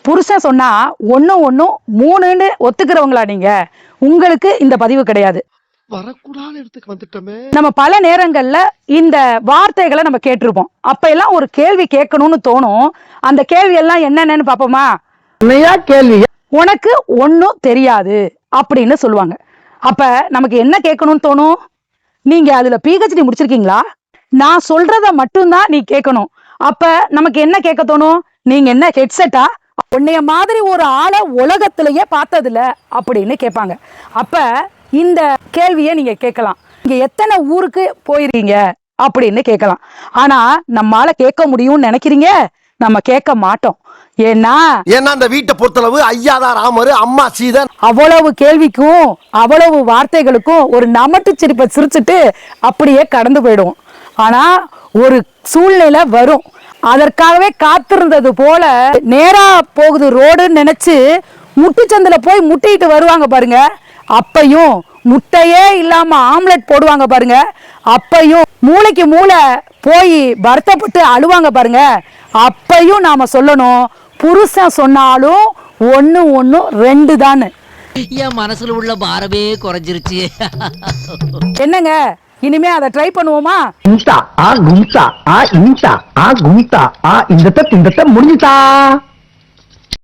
புருஷன் சொன்னா ஒன்னும் மூணுன்னு ஒத்துக்கிறவங்களா நீங்க? உங்களுக்கு இந்த பதிவு கிடையாது. வரக்கூடாத இடத்துக்கு வந்துட்டோமே. நம்ம பல நேரங்கள்ல இந்த வார்த்தைகளை நம்ம கேட்டிருப்போம். அப்ப எல்லாம் ஒரு கேள்வி கேட்கணும்னு தோணும். அந்த கேள்வி எல்லாம் என்னென்னு பாப்போமா? கேள்வி, உனக்கு ஒன்னும் தெரியாது அப்படின்னு சொல்லுவாங்க. அப்ப நமக்கு என்ன கேட்கணும்னு தோணும்? நீங்க அதுல PhD முடிச்சிருக்கீங்களா? நான் சொல்றத மட்டும்தான் நீ கேட்கணும். அப்ப நமக்கு என்ன கேட்க தோணும்? நீங்க என்ன ஹெட்செட்டா? உன்னைய மாதிரி ஒரு ஆளை உலகத்திலேயே பார்த்ததில்ல அப்படின்னு கேட்பாங்க. அப்ப இந்த கேள்வியை நீங்க கேட்கலாம். நீங்க எத்தனை ஊருக்கு போயிருக்கீங்க அப்படின்னு கேட்கலாம். ஆனா நம்மால கேட்க முடியும்னு நினைக்கிறீங்க? நம்ம கேட்க மாட்டோம். ஏன்னா அந்த வீட்டை பொறுத்தளவு ஐயாதான் ராமரு, அம்மா சீதன். அவ்வளவு கேள்விக்கும் அவ்வளவு வார்த்தைகளுக்கும் ஒரு நமட்டு சிரிப்பை சிரிச்சுட்டு அப்படியே கடந்து போயிடுவோம். ஆனா ஒரு சூழ்நிலை வரும், அதற்காகவே காத்திருந்தது போல நேரா போகுது ரோடுன்னு நினைச்சு முட்டுச்சந்தில போய் முட்டிட்டு வருவாங்க பாருங்க. அப்பையும் முட்டையே இல்லாம ஆம்லெட் போடுவாங்க பாருங்க. அப்பையும் மூளைக்கு மூளை போய் வருத்தப்பட்டு அழுவாங்க பாருங்க. அப்பையும் நாம சொல்லணும், புருஷன் சொன்னாலும் ஒன்னு ரெண்டு தான். என் மனசுல உள்ள பாரமே குறைஞ்சிருச்சு. என்னங்க, இனிமே அதை ட்ரை பண்ணுவோமா? முடிஞ்சுட்டா